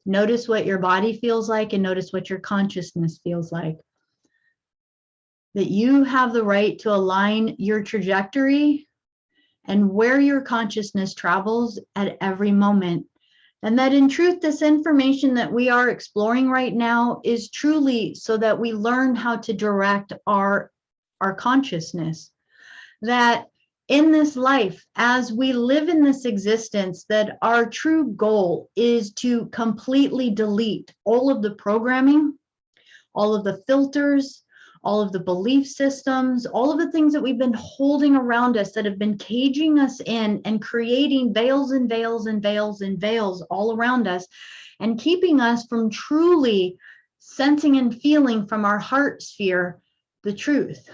Notice what your body feels like and notice what your consciousness feels like. That you have the right to align your trajectory and where your consciousness travels at every moment. And that in truth, this information that we are exploring right now is truly so that we learn how to direct our consciousness. That in this life, as we live in this existence, that our true goal is to completely delete all of the programming, all of the filters, all of the belief systems, all of the things that we've been holding around us that have been caging us in and creating veils and veils and veils and veils all around us and keeping us from truly sensing and feeling from our heart sphere the truth.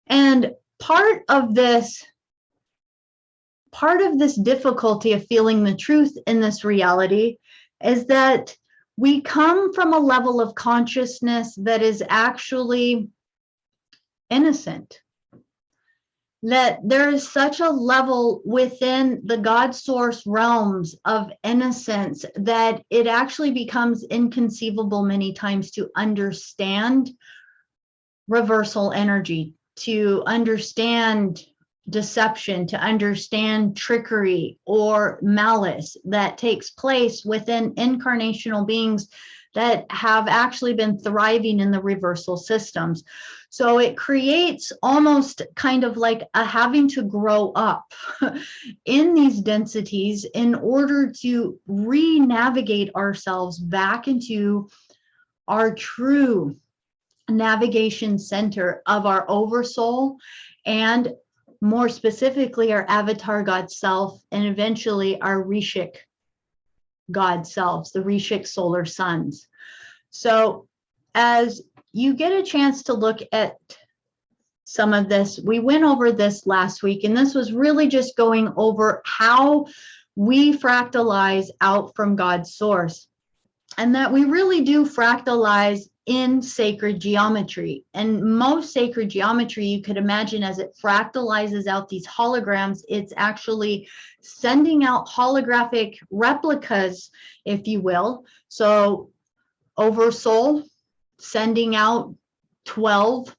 And part of this difficulty of feeling the truth in this reality is that we come from a level of consciousness that is actually innocent. That there is such a level within the God source realms of innocence that it actually becomes inconceivable many times to understand reversal energy, to understand deception, to understand trickery or malice that takes place within incarnational beings that have actually been thriving in the reversal systems. So it creates almost kind of like a having to grow up in these densities in order to re-navigate ourselves back into our true navigation center of our oversoul, and more specifically our avatar God self, and eventually our Rishik God selves, the Rishik solar suns. So as you get a chance to look at some of this, we went over this last week, and this was really just going over how we fractalize out from God's source, and that we really do fractalize in sacred geometry. And most sacred geometry, you could imagine, as it fractalizes out these holograms, it's actually sending out holographic replicas, if you will. So oversoul sending out 12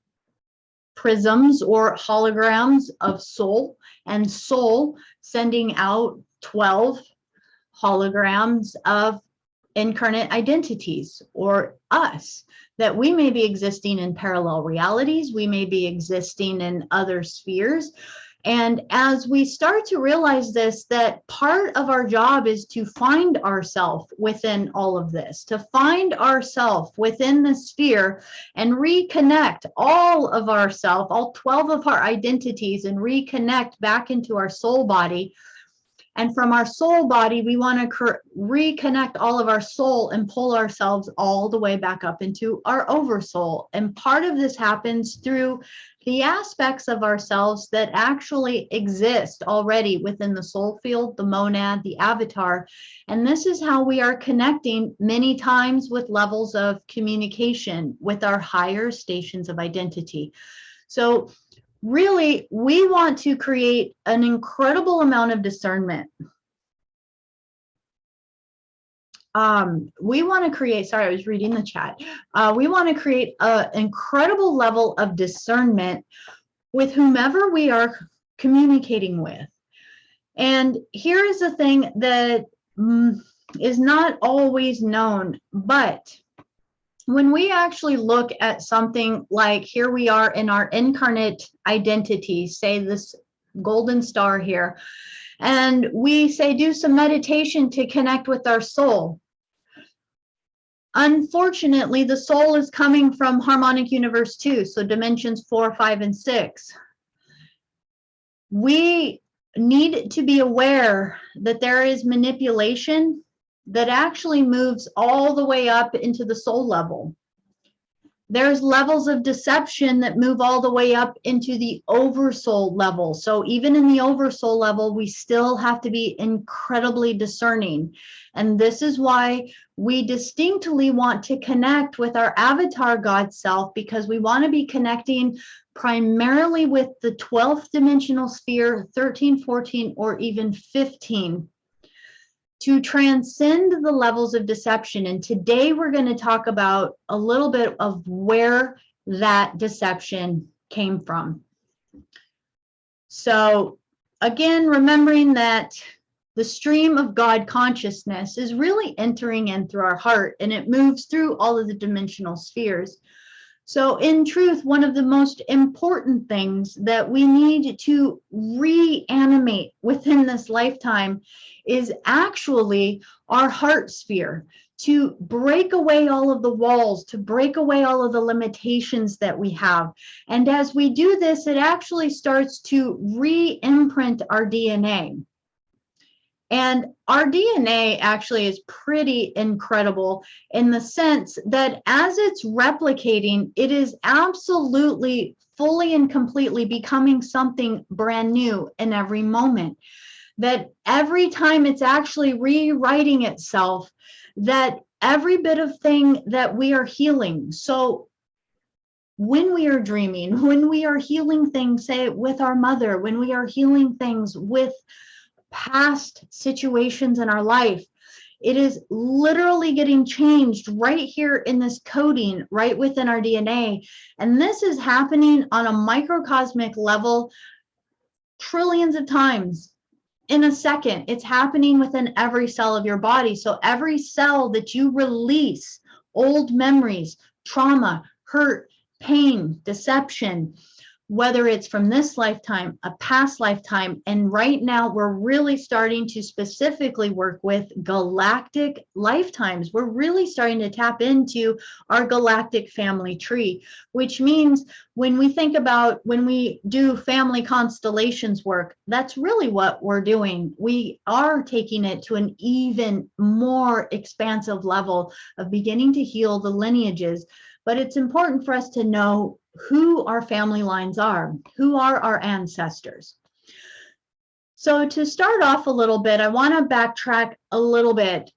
prisms or holograms of soul, and soul sending out 12 holograms of incarnate identities, or us, that we may be existing in parallel realities, we may be existing in other spheres. And as we start to realize this, that part of our job is to find ourselves within all of this, to find ourselves within the sphere and reconnect all of ourselves, all 12 of our identities, and reconnect back into our soul body. And from our soul body, we want to reconnect all of our soul and pull ourselves all the way back up into our oversoul. And part of this happens through the aspects of ourselves that actually exist already within the soul field, the monad, the avatar. And this is how we are connecting many times with levels of communication with our higher stations of identity. So really, we want to create an incredible amount of discernment. We want to create, sorry, I was reading the chat. We want to create an incredible level of discernment with whomever we are communicating with. And here is the thing that is not always known, but when we actually look at something like, here we are in our incarnate identity, say this golden star here, and we say do some meditation to connect with our soul. Unfortunately, the soul is coming from harmonic universe 2, so dimensions 4, 5, and 6. We need to be aware that there is manipulation that actually moves all the way up into the soul level. There's levels of deception that move all the way up into the oversoul level. So even in the oversoul level, we still have to be incredibly discerning. And this is why we distinctly want to connect with our avatar God self, because we want to be connecting primarily with the 12th dimensional sphere, 13, 14, or even 15. to transcend the levels of deception. And today we're going to talk about a little bit of where that deception came from. So again, remembering that the stream of God consciousness is really entering in through our heart, and it moves through all of the dimensional spheres. So in truth, one of the most important things that we need to reanimate within this lifetime is actually our heart sphere, to break away all of the walls, to break away all of the limitations that we have. And as we do this, it actually starts to re-imprint our DNA. And our DNA actually is pretty incredible in the sense that as it's replicating, it is absolutely fully and completely becoming something brand new in every moment. That every time it's actually rewriting itself, that every bit of thing that we are healing. So when we are dreaming, when we are healing things, say with our mother, when we are healing things with past situations in our life, it is literally getting changed right here in this coding, right within our DNA. And this is happening on a microcosmic level trillions of times in a second. It's happening within every cell of your body. So every cell that you release old memories, trauma, hurt, pain, deception, whether it's from this lifetime, a past lifetime, and right now we're really starting to specifically work with galactic lifetimes. We're really starting to tap into our galactic family tree, which means when we think about when we do family constellations work, that's really what we're doing. We are taking it to an even more expansive level of beginning to heal the lineages. But it's important for us to know who our family lines are, who are our ancestors. So to start off a little bit, I want to backtrack a little bit.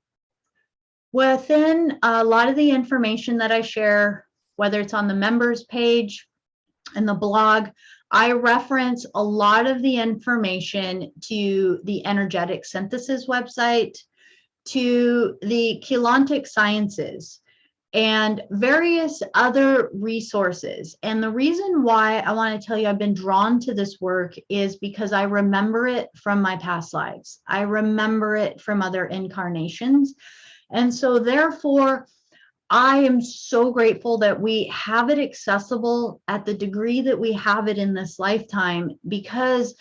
Within a lot of the information that I share, whether it's on the members page and the blog, I reference a lot of the information to the energetic synthesis website, to the Galactic Sciences, and various other resources. And the reason why I want to tell you I've been drawn to this work is because I remember it from my past lives. I remember it from other incarnations. And so therefore, I am so grateful that we have it accessible at the degree that we have it in this lifetime, because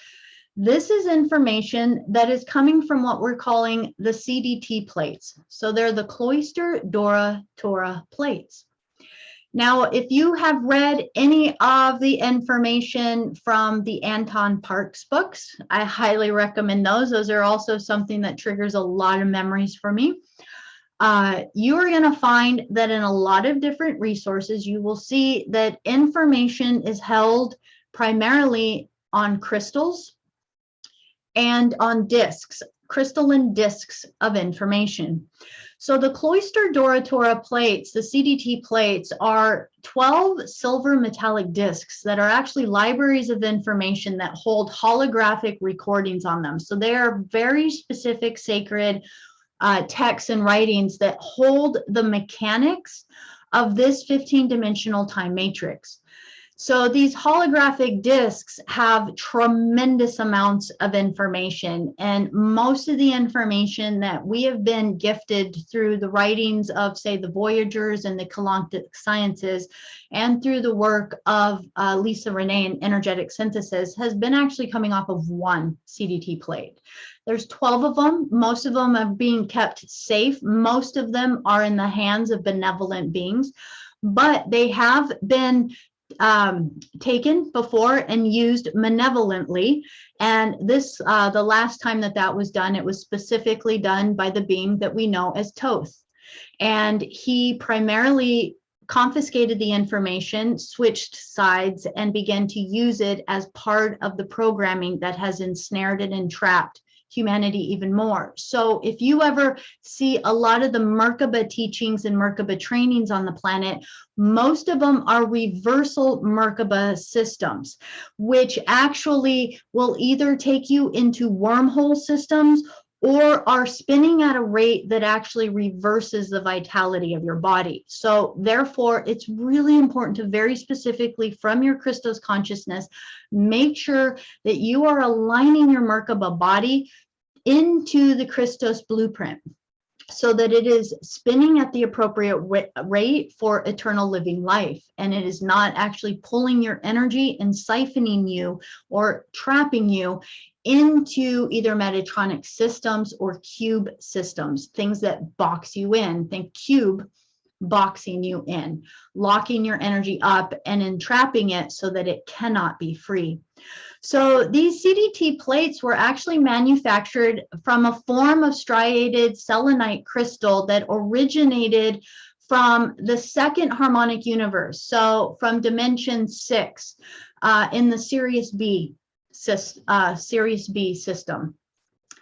this is information that is coming from what we're calling the CDT plates. So they're the Cloister Dora Tora plates. Now, if you have read any of the information from the Anton Parks books, I highly recommend those. Those are also something that triggers a lot of memories for me. You are going to find that in a lot of different resources, you will see that information is held primarily on crystals and on discs, crystalline discs of information. So the Cloister Dora Tora plates, the CDT plates, are 12 silver metallic discs that are actually libraries of information that hold holographic recordings on them. So they are very specific, sacred texts and writings that hold the mechanics of this 15-dimensional time matrix. So these holographic discs have tremendous amounts of information, and most of the information that we have been gifted through the writings of, say, the Voyagers and the Galactic Sciences, and through the work of Lisa Renee in energetic synthesis, has been actually coming off of one CDT plate. There's 12 of them. Most of them are being kept safe. Most of them are in the hands of benevolent beings, but they have been taken before and used malevolently. And this, the last time that that was done, it was specifically done by the being that we know as Toth. And he primarily confiscated the information, switched sides, and began to use it as part of the programming that has ensnared and entrapped humanity even more. So if you ever see a lot of the Merkaba teachings and Merkaba trainings on the planet, most of them are reversal Merkaba systems, which actually will either take you into wormhole systems or are spinning at a rate that actually reverses the vitality of your body. So therefore, it's really important to very specifically from your Christos consciousness, make sure that you are aligning your Merkaba body into the Christos blueprint, so that it is spinning at the appropriate rate for eternal living life. And it is not actually pulling your energy and siphoning you or trapping you into either Metatronic systems or cube systems, things that box you in. Think cube boxing you in, locking your energy up and entrapping it so that it cannot be free. So these CDT plates were actually manufactured from a form of striated selenite crystal that originated from the second harmonic universe. So from dimension 6 in the Sirius B system.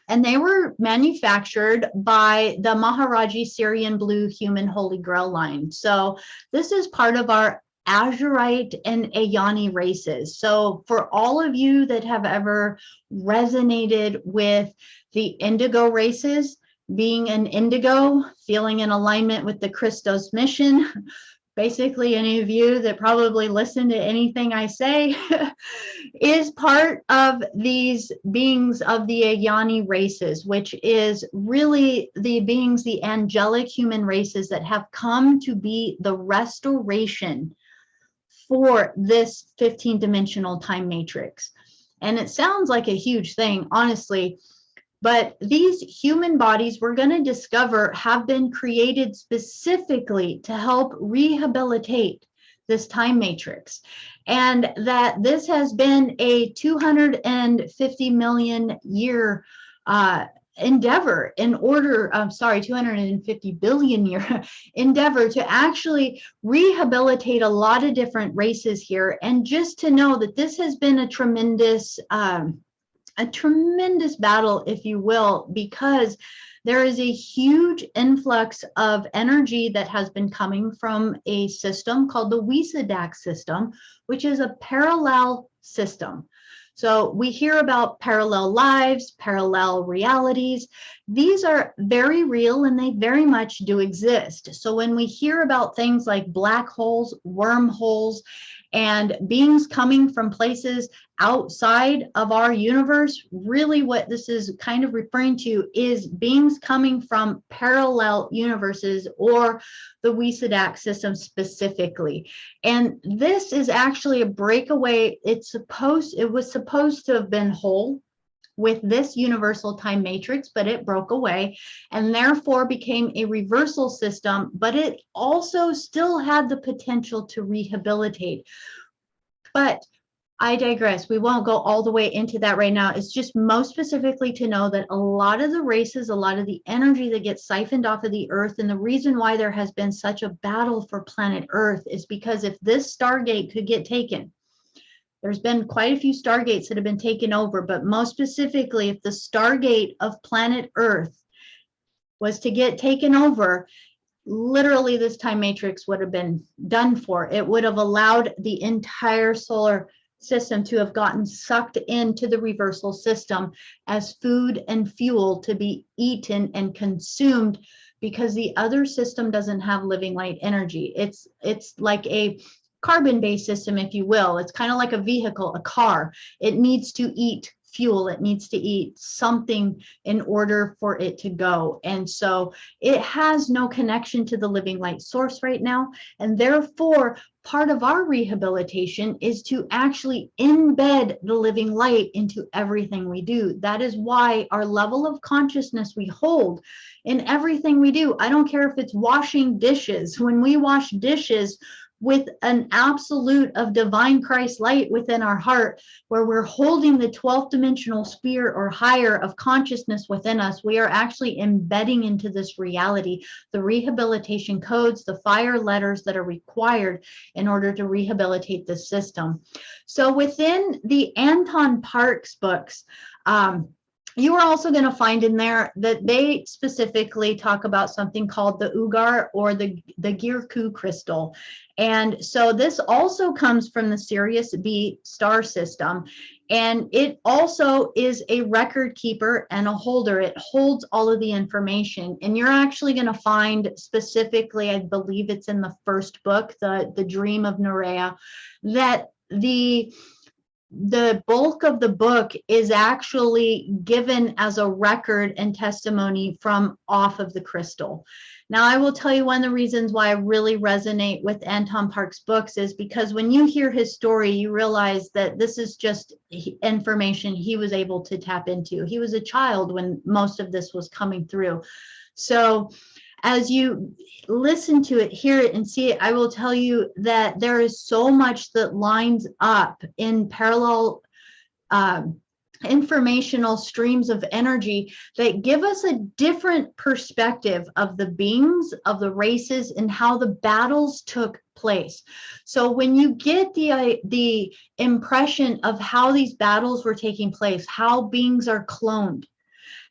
And they were manufactured by the Maharaji Syrian Blue Human Holy Grail line. So this is part of our Azurite and Ayani races. So for all of you that have ever resonated with the indigo races, being an indigo, feeling in alignment with the Christos mission, basically any of you that probably listen to anything I say is part of these beings of the Ayani races, which is really the beings, the angelic human races that have come to be the restoration for this 15-dimensional time matrix. And it sounds like a huge thing, honestly, but these human bodies we're going to discover have been created specifically to help rehabilitate this time matrix. And that this has been a 250 million year endeavor in order, 250 billion year endeavor to actually rehabilitate a lot of different races here. And just to know that this has been a tremendous battle, if you will, because there is a huge influx of energy that has been coming from a system called the Wisadak system, which is a parallel system. So we hear about parallel lives, parallel realities. These are very real and they very much do exist. So when we hear about things like black holes, wormholes, and beings coming from places outside of our universe, really what this is kind of referring to is beings coming from parallel universes or the Wisadak system specifically. And this is actually a breakaway. It was supposed to have been whole with this universal time matrix, but it broke away and therefore became a reversal system, but it also still had the potential to rehabilitate. But I digress. We won't go all the way into that right now. It's just most specifically to know that a lot of the races, a lot of the energy that gets siphoned off of the Earth, and the reason why there has been such a battle for planet Earth is because if this Stargate could get taken, there's been quite a few Stargates that have been taken over, but most specifically, if the Stargate of planet Earth was to get taken over, literally this time matrix would have been done for. It would have allowed the entire solar system to have gotten sucked into the reversal system as food and fuel to be eaten and consumed, because the other system doesn't have living light energy. It's like a carbon-based system, if you will. It's kind of like a vehicle, a car. It needs to eat fuel. It needs to eat something in order for it to go. And so it has no connection to the living light source right now. And therefore, part of our rehabilitation is to actually embed the living light into everything we do. That is why our level of consciousness we hold in everything we do. I don't care if it's washing dishes. When we wash dishes with an absolute of divine Christ light within our heart, where we're holding the 12th dimensional sphere or higher of consciousness within us, we are actually embedding into this reality the rehabilitation codes, the fire letters that are required in order to rehabilitate the system. So within the Anton Parks books, you are also going to find in there that they specifically talk about something called the Ugar or the Girku crystal. And so this also comes from the Sirius B star system. And it also is a record keeper and a holder. It holds all of the information. And you're actually going to find specifically, I believe it's in the first book, the Dream of Nerea, that the bulk of the book is actually given as a record and testimony from off of the crystal. Now, I will tell you one of the reasons why I really resonate with Anton Park's books is because when you hear his story, you realize that this is just information he was able to tap into. He was a child when most of this was coming through. So as you listen to it, hear it, and see it, I will tell you that there is so much that lines up in parallel informational streams of energy that give us a different perspective of the beings, of the races, and how the battles took place. So when you get the impression of how these battles were taking place, how beings are cloned,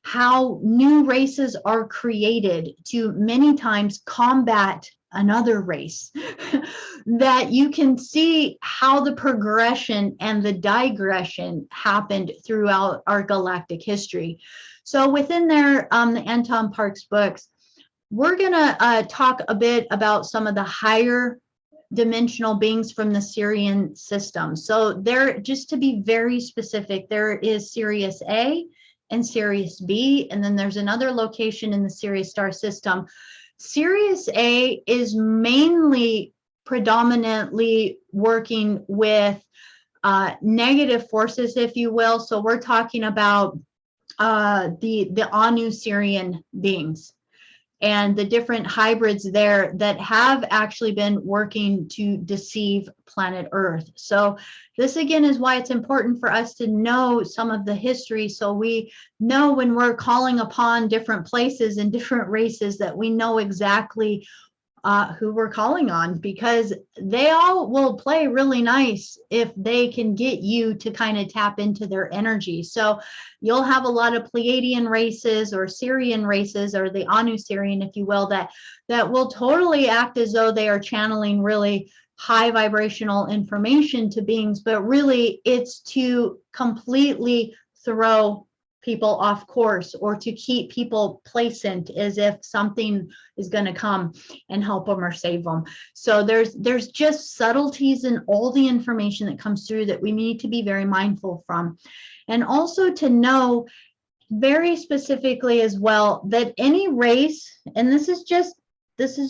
how new races are created to many times combat another race, that you can see how the progression and the digression happened throughout our galactic history. So within there, the Anton Park's books, we're going to talk a bit about some of the higher dimensional beings from the Sirian system. So there, just to be very specific, there is Sirius A and Sirius B, and then there's another location in the Sirius star system. Sirius A is mainly predominantly working with negative forces, if you will. So we're talking about the Anu Sirian beings and the different hybrids there that have actually been working to deceive planet Earth. So this again is why it's important for us to know some of the history, so we know when we're calling upon different places and different races that we know exactly who we're calling on, because they all will play really nice if they can get you to kind of tap into their energy. So you'll have a lot of Pleiadian races or Sirian races, or the Anu Sirian, if you will, that will totally act as though they are channeling really high vibrational information to beings, but really it's to completely throw people off course or to keep people placent as if something is going to come and help them or save them. So there's just subtleties in all the information that comes through that we need to be very mindful from. And also to know very specifically as well that any race, and this is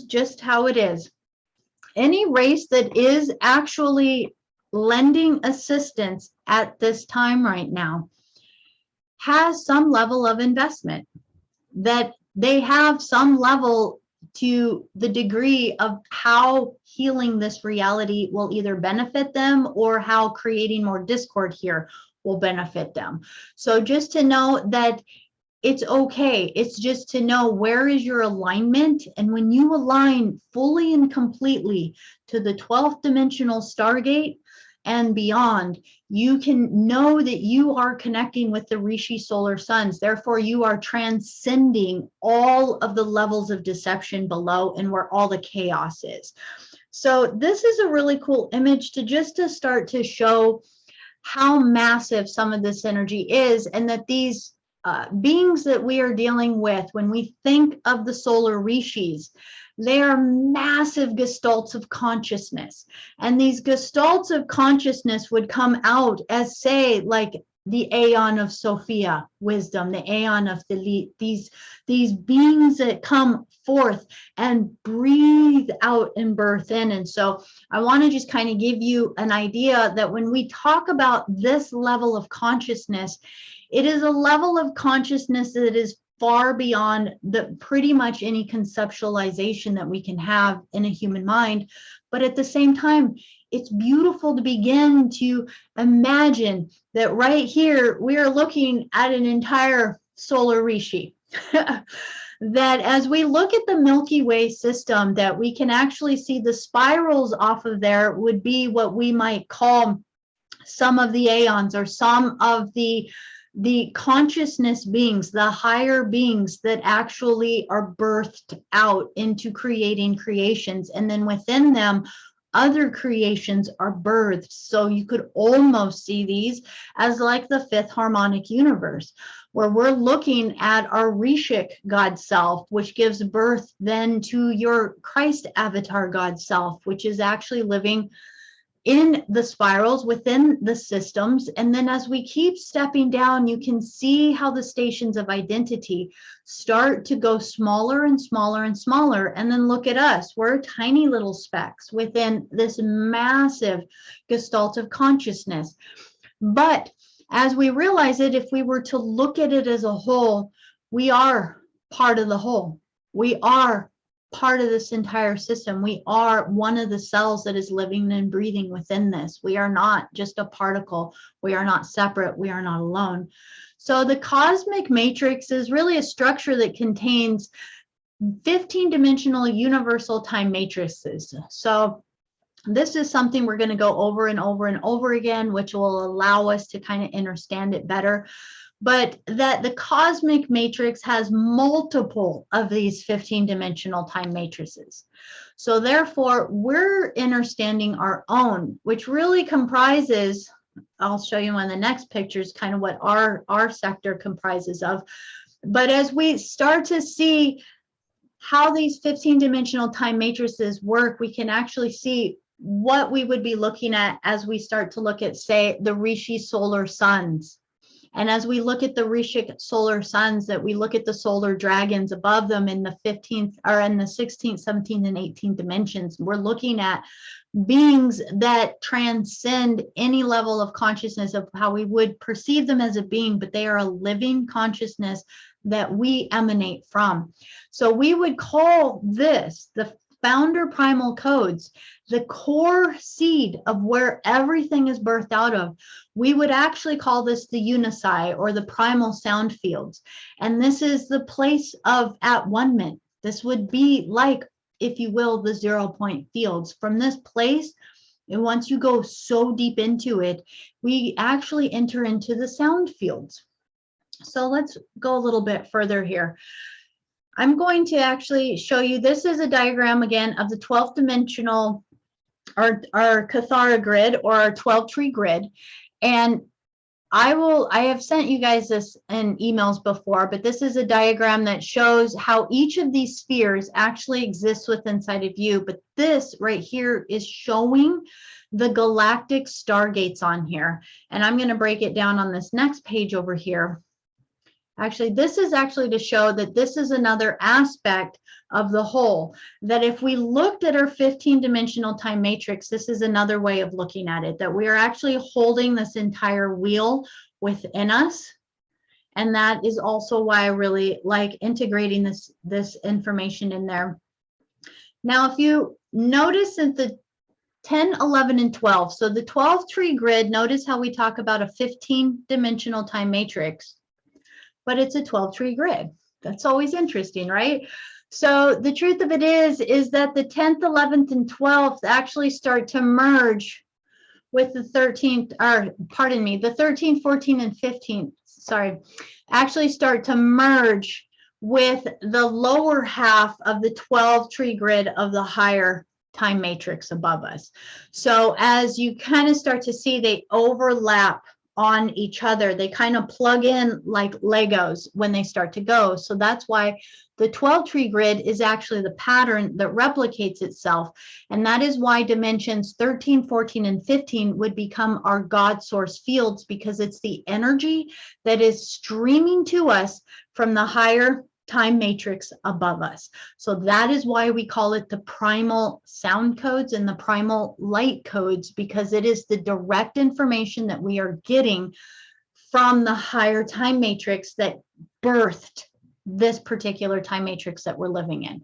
just how it is, any race that is actually lending assistance at this time right now has some level of investment, that they have some level to the degree of how healing this reality will either benefit them or how creating more discord here will benefit them. So just to know that it's okay. It's just to know where is your alignment. And when you align fully and completely to the 12th dimensional Stargate and beyond, you can know that you are connecting with the Rishi solar suns. Therefore, you are transcending all of the levels of deception below and where all the chaos is. So this is a really cool image to start to show how massive some of this energy is, and that these beings that we are dealing with, when we think of the solar rishis, they are massive gestalts of consciousness. And these gestalts of consciousness would come out as, say, like the Aeon of Sophia wisdom, the Aeon of the these beings that come forth and breathe out and birth in. And so I want to just kind of give you an idea that when we talk about this level of consciousness, it is a level of consciousness that is far beyond the pretty much any conceptualization that we can have in a human mind. But at the same time, it's beautiful to begin to imagine that right here, we are looking at an entire solar rishi. That as we look at the Milky Way system, that we can actually see the spirals off of there would be what we might call some of the aeons or some of the the consciousness beings, the higher beings that actually are birthed out into creating creations. And then within them, other creations are birthed. So you could almost see these as like the fifth harmonic universe, where we're looking at our Rishik God self, which gives birth then to your Christ avatar God self, which is actually living in the spirals within the systems. And then as we keep stepping down, you can see how the stations of identity start to go smaller and smaller and smaller. And then look at us, we're tiny little specks within this massive gestalt of consciousness. But as we realize it, if we were to look at it as a whole, we are part of the whole. We are part of this entire system. We are one of the cells that is living and breathing within this. We are not just a particle. We are not separate. We are not alone. So the cosmic matrix is really a structure that contains 15-dimensional universal time matrices. So this is something we're going to go over and over and over again, which will allow us to kind of understand it better. But that the cosmic matrix has multiple of these 15-dimensional time matrices. So therefore, we're understanding our own, which really comprises, I'll show you on the next pictures, kind of what our sector comprises of. But as we start to see how these 15-dimensional time matrices work, we can actually see what we would be looking at as we start to look at, say, the Rishi solar suns. And as we look at the Rishik solar suns, that we look at the solar dragons above them in the 15th or in the 16th, 17th, and 18th dimensions, we're looking at beings that transcend any level of consciousness of how we would perceive them as a being, but they are a living consciousness that we emanate from. So we would call this the founder primal codes, the core seed of where everything is birthed out of. We would actually call this the unici, or the primal sound fields. And this is the place of at one-ment. This would be like, if you will, the 0-point fields. From this place, and once you go so deep into it, we actually enter into the sound fields. So let's go a little bit further here. I'm going to actually show you, this is a diagram again of the 12th dimensional, our Cathara grid, or our 12 tree grid. And I have sent you guys this in emails before, but this is a diagram that shows how each of these spheres actually exists within inside of you. But this right here is showing the galactic stargates on here. And I'm going to break it down on this next page over here. Actually, this is actually to show that this is another aspect of the whole, that if we looked at our 15-dimensional time matrix, this is another way of looking at it, that we are actually holding this entire wheel within us. And that is also why I really like integrating this information in there. Now, if you notice that the 10, 11, and 12, so the 12 tree grid, notice how we talk about a 15-dimensional time matrix, but it's a 12 tree grid. That's always interesting, right? So the truth of it is that the 10th, 11th, and 12th actually start to merge with the 13th, or pardon me, the 13th, 14th, and 15th, sorry, actually start to merge with the lower half of the 12 tree grid of the higher time matrix above us. So as you kind of start to see, they overlap on each other. They kind of plug in like Legos when they start to go. So that's why the 12 tree grid is actually the pattern that replicates itself. And that is why dimensions 13, 14, and 15 would become our God source fields, because it's the energy that is streaming to us from the higher time matrix above us. So that is why we call it the primal sound codes and the primal light codes, because it is the direct information that we are getting from the higher time matrix that birthed this particular time matrix that we're living in.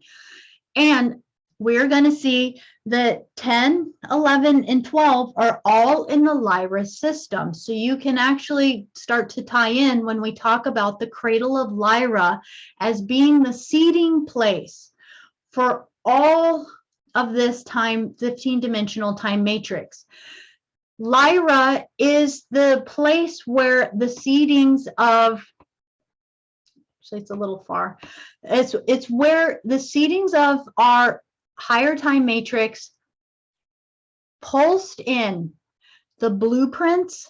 And we're going to see that 10, 11, and 12 are all in the Lyra system. So you can actually start to tie in when we talk about the cradle of Lyra as being the seeding place for all of this time, 15-dimensional time matrix. Lyra is the place where the seedings of, actually it's a little far, it's where the seedings of our higher time matrix pulsed in the blueprints,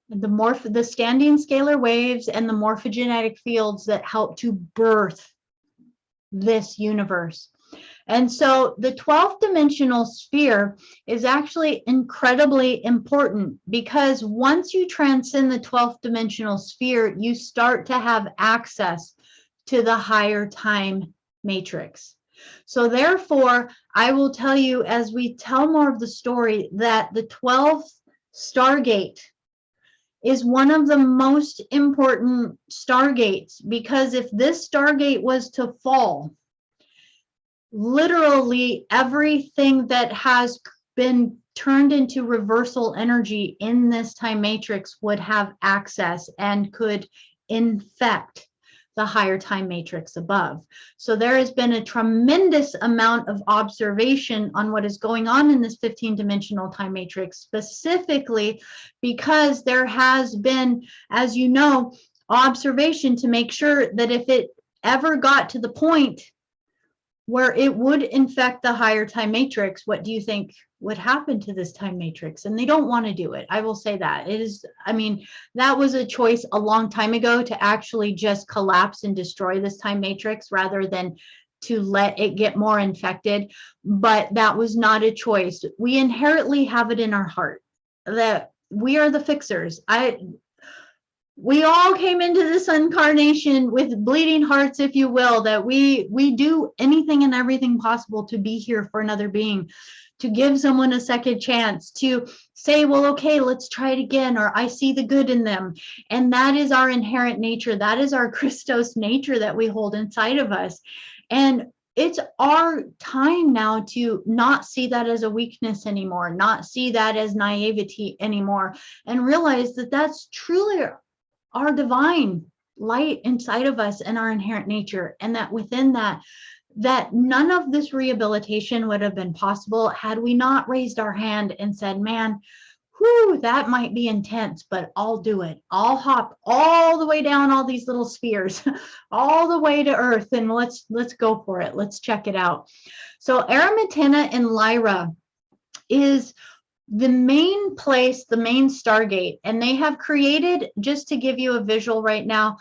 the standing scalar waves, and the morphogenetic fields that help to birth this universe. And so the 12th dimensional sphere is actually incredibly important, because once you transcend the 12th dimensional sphere, you start to have access to the higher time matrix. So therefore, I will tell you, as we tell more of the story, that the 12th Stargate is one of the most important stargates, because if this stargate was to fall, literally everything that has been turned into reversal energy in this time matrix would have access and could infect the higher time matrix above. So there has been a tremendous amount of observation on what is going on in this 15-dimensional time matrix, specifically because there has been, as you know, observation to make sure that if it ever got to the point where it would infect the higher time matrix, what do you think would happen to this time matrix? And they don't want to do it. I will say that. It is, I mean, that was a choice a long time ago, to actually just collapse and destroy this time matrix rather than to let it get more infected. But that was not a choice. We inherently have it in our heart that we are the fixers. We all came into this incarnation with bleeding hearts, if you will, that we do anything and everything possible to be here for another being, to give someone a second chance, to say, well, okay, let's try it again, or I see the good in them. And that is our inherent nature. That is our Christos nature that we hold inside of us. And it's our time now to not see that as a weakness anymore, not see that as naivety anymore, and realize that that's truly our divine light inside of us and our inherent nature. And that within that none of this rehabilitation would have been possible had we not raised our hand and said, man, whew, that might be intense, but I'll do it. I'll hop all the way down all these little spheres, all the way to Earth, and let's go for it. Let's check it out. So Aramitena and Lyra is the main place, the main Stargate, and they have created, just to give you a visual right now,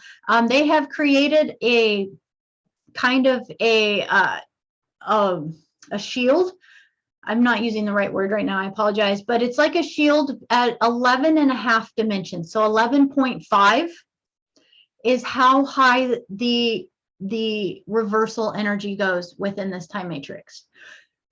they have created a kind of a shield. I'm not using the right word right now, I apologize, but it's like a shield at 11.5 dimensions. So 11.5 is how high the reversal energy goes within this time matrix,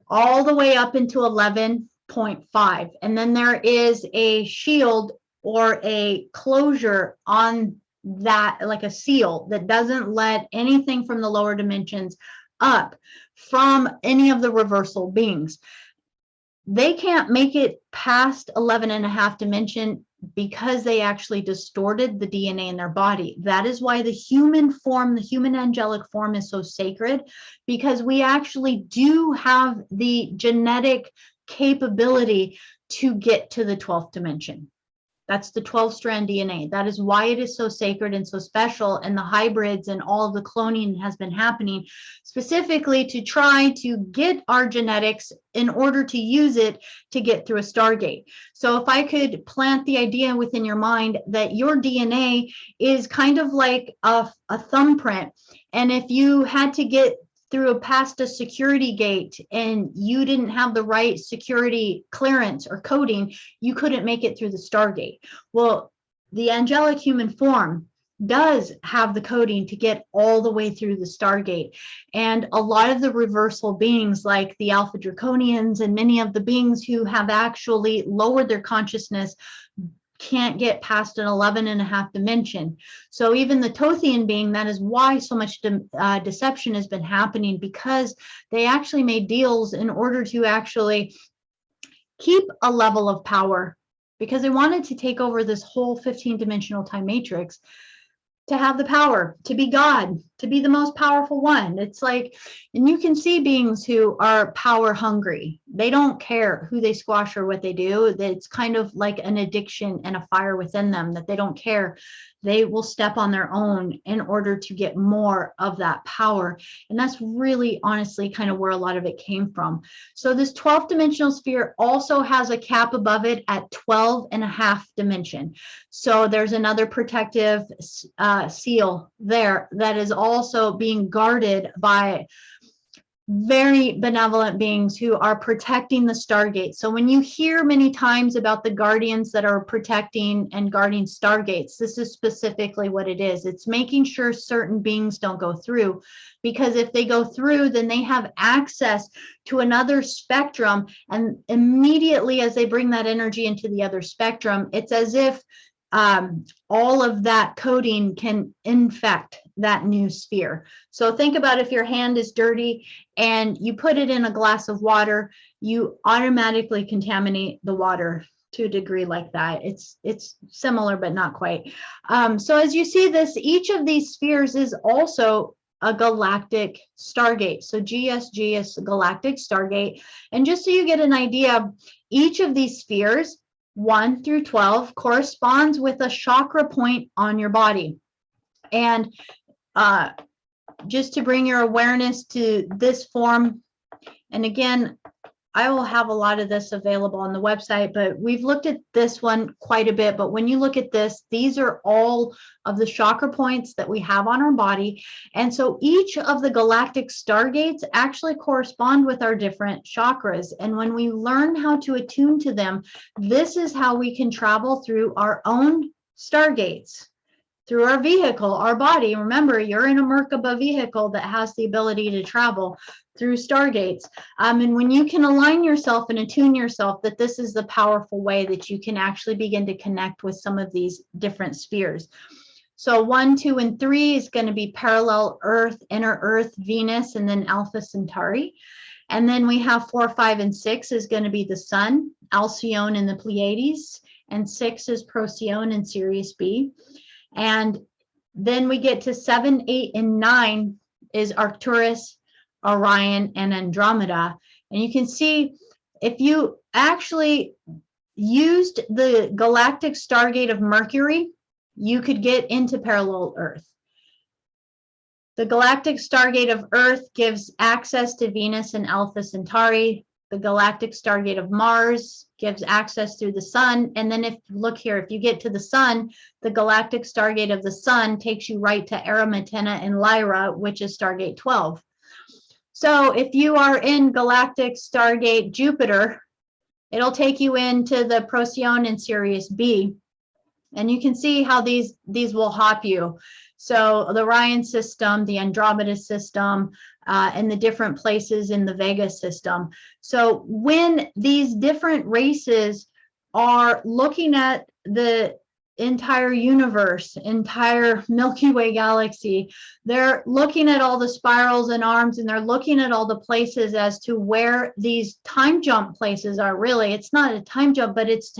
all the way up into 11.5. And then there is a shield or a closure on that, like a seal, that doesn't let anything from the lower dimensions up from any of the reversal beings. They can't make it past 11.5 dimension because they actually distorted the DNA in their body. That is why the human form, the human angelic form, is so sacred, because we actually do have the genetic capability to get to the 12th dimension. That's the 12-strand DNA. That is why it is so sacred and so special. And the hybrids and all of the cloning has been happening specifically to try to get our genetics in order to use it to get through a Stargate. So if I could plant the idea within your mind that your DNA is kind of like a thumbprint. And if you had to get past a security gate and you didn't have the right security clearance or coding, you couldn't make it through the Stargate. Well, the angelic human form does have the coding to get all the way through the Stargate. And a lot of the reversal beings, like the Alpha Draconians and many of the beings who have actually lowered their consciousness, can't get past an 11.5 dimension. So even the Tothian being, that is why so much deception has been happening, because they actually made deals in order to actually keep a level of power, because they wanted to take over this whole 15-dimensional time matrix. to have the power, to be God, to be the most powerful one. It's like, and you can see beings who are power hungry. They don't care who they squash or what they do. It's kind of like an addiction and a fire within them that they don't care. They will step on their own in order to get more of that power. And that's really honestly kind of where a lot of it came from. So this 12th dimensional sphere also has a cap above it at 12 and a half dimension. So there's another protective seal there that is also being guarded by very benevolent beings who are protecting the Stargate. So when you hear many times about the guardians that are protecting and guarding Stargates, this is specifically what it is. It's making sure certain beings don't go through, because if they go through, then they have access to another spectrum. And immediately as they bring that energy into the other spectrum, it's as if all of that coding can infect that new sphere. So think about if your hand is dirty and you put it in a glass of water, you automatically contaminate the water to a degree like that. It's similar, but not quite. So as you see this, each of these spheres is also a galactic stargate. So GSG is Galactic Stargate. And just so you get an idea, each of these spheres, 1 through 12, corresponds with a chakra point on your body. And just to bring your awareness to this form, and again, I will have a lot of this available on the website, but we've looked at this one quite a bit. But when you look at this, these are all of the chakra points that we have on our body. And so each of the galactic stargates actually correspond with our different chakras. And when we learn how to attune to them, this is how we can travel through our own stargates, through our vehicle, our body. Remember, you're in a Merkaba vehicle that has the ability to travel through stargates. And when you can align yourself and attune yourself, that this is the powerful way that you can actually begin to connect with some of these different spheres. So 1, 2, and 3 is going to be parallel Earth, inner Earth, Venus, and then Alpha Centauri. And then we have 4, 5, and 6 is going to be the Sun, Alcyone, and the Pleiades. And 6 is Procyon and Sirius B. And then we get to 7, 8, and 9 is Arcturus, Orion, and Andromeda. And you can see if you actually used the Galactic Stargate of Mercury, you could get into parallel Earth. The Galactic Stargate of Earth gives access to Venus and Alpha Centauri. The Galactic Stargate of Mars gives access through the Sun. And then if look here, if you get to the Sun, the Galactic Stargate of the Sun takes you right to Aramitena and Lyra, which is Stargate 12. So if you are in Galactic Stargate Jupiter, it'll take you into the Procyon and Sirius B. And you can see how these will hop you. So the Orion system, the Andromeda system, and the different places in the Vega system. So when these different races are looking at the entire universe, entire Milky Way galaxy, they're looking at all the spirals and arms, and they're looking at all the places as to where these time jump places are. Really, it's not a time jump, but it's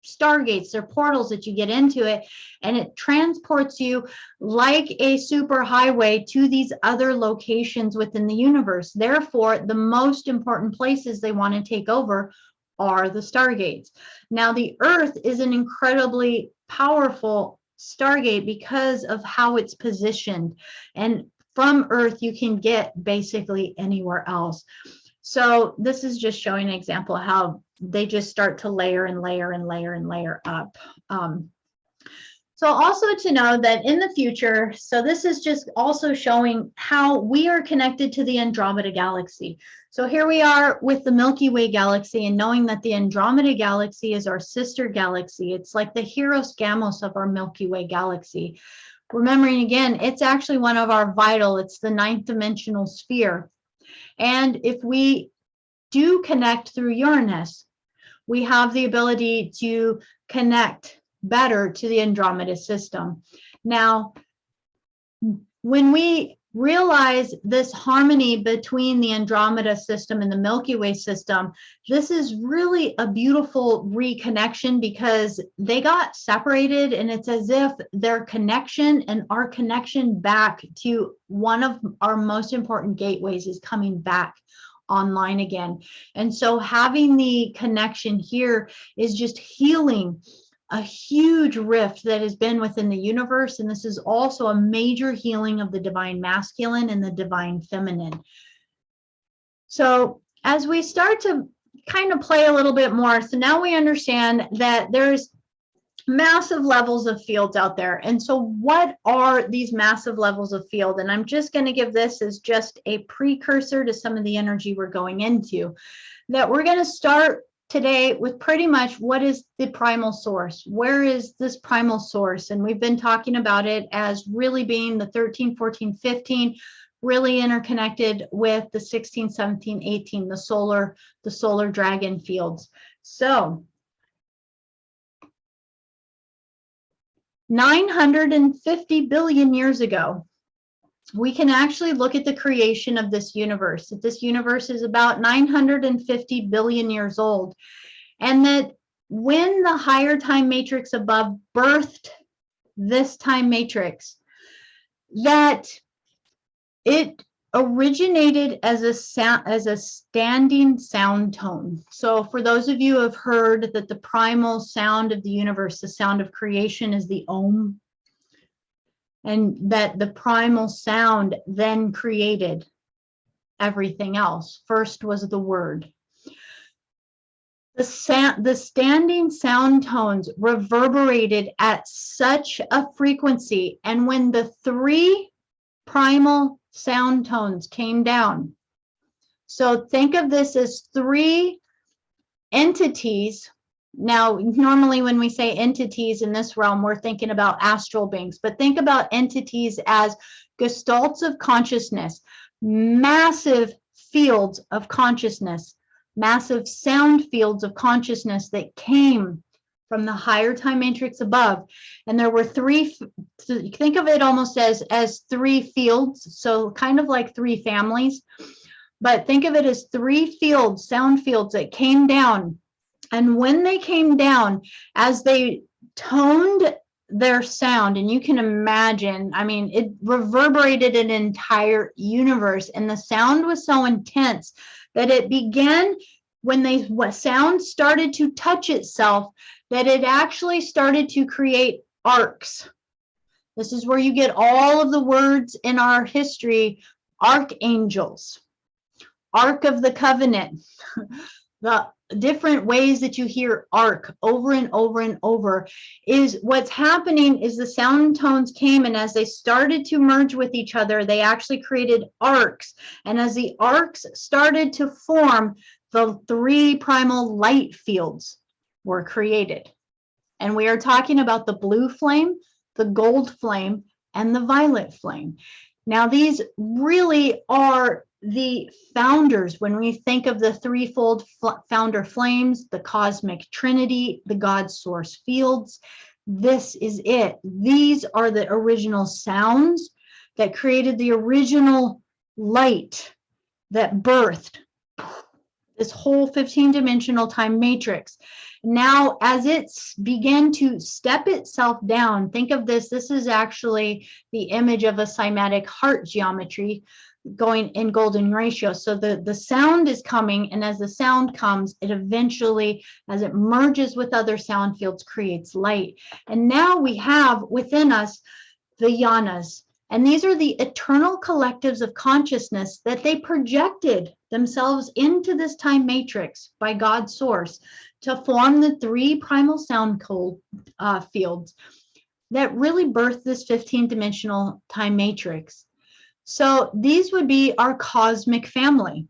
stargates, they're portals that you get into it, and it transports you like a super highway to these other locations within the universe. Therefore, the most important places they want to take over are the stargates. Now, the Earth is an incredibly powerful stargate because of how it's positioned, and from Earth you can get basically anywhere else. So this is just showing an example of how they just start to layer and layer and layer and layer up. So also to know that in the future, so this is just also showing how we are connected to the Andromeda galaxy. So here we are with the Milky Way galaxy, and knowing that the Andromeda galaxy is our sister galaxy. It's like the Hieros Gamos of our Milky Way galaxy. Remembering again, it's actually one of our vital, it's the 9th dimensional sphere. And if we do connect through Uranus, we have the ability to connect better to the Andromeda system. Now, when we realize this harmony between the Andromeda system and the Milky Way system. This is really a beautiful reconnection because they got separated, and it's as if their connection and our connection back to one of our most important gateways is coming back online again. And so having the connection here is just healing a huge rift that has been within the universe. And this is also a major healing of the divine masculine and the divine feminine. So as we start to kind of play a little bit more, so now we understand that there's massive levels of fields out there. And so what are these massive levels of field? And I'm just going to give this as just a precursor to some of the energy we're going into. That we're going to start today with pretty much what is the primal source? Where is this primal source? And we've been talking about it as really being the 13, 14, 15, really interconnected with the 16, 17, 18, the solar dragon fields. So 950 billion years ago, we can actually look at the creation of this universe. That this universe is about 950 billion years old. And that when the higher time matrix above birthed this time matrix, that it originated as a standing sound tone. So for those of you who have heard that the primal sound of the universe, the sound of creation, is the Om, and that the primal sound then created everything else. First was the word. The standing sound tones reverberated at such a frequency, and when the three primal sound tones came down, so think of this as three entities. Now, normally when we say entities in this realm, we're thinking about astral beings, but think about entities as gestalts of consciousness, massive fields of consciousness, massive sound fields of consciousness that came from the higher time matrix above. And there were three, think of it almost as three fields, so kind of like three families, but think of it as three fields, sound fields that came down. And when they came down, as they toned their sound, and you can imagine, I mean, it reverberated an entire universe, and the sound was so intense that it began, when sound started to touch itself, that it actually started to create arcs. This is where you get all of the words in our history: archangels, Ark of the Covenant, the different ways that you hear arc over and over and over. Is what's happening is the sound tones came, and as they started to merge with each other, they actually created arcs. And as the arcs started to form, the three primal light fields were created. And we are talking about the blue flame, the gold flame, and the violet flame. Now, these really are the founders when we think of the threefold founder flames, the cosmic trinity, the God source fields. This is it. These are the original sounds that created the original light that birthed this whole 15-dimensional time matrix. Now, as it began to step itself down, think of this. This is actually the image of a cymatic heart geometry going in golden ratio. So the sound is coming, and as the sound comes, it eventually, as it merges with other sound fields, creates light. And now we have within us the yanas. And these are the eternal collectives of consciousness that they projected themselves into this time matrix by God's source to form the three primal sound fields that really birthed this 15-dimensional time matrix. So these would be our cosmic family.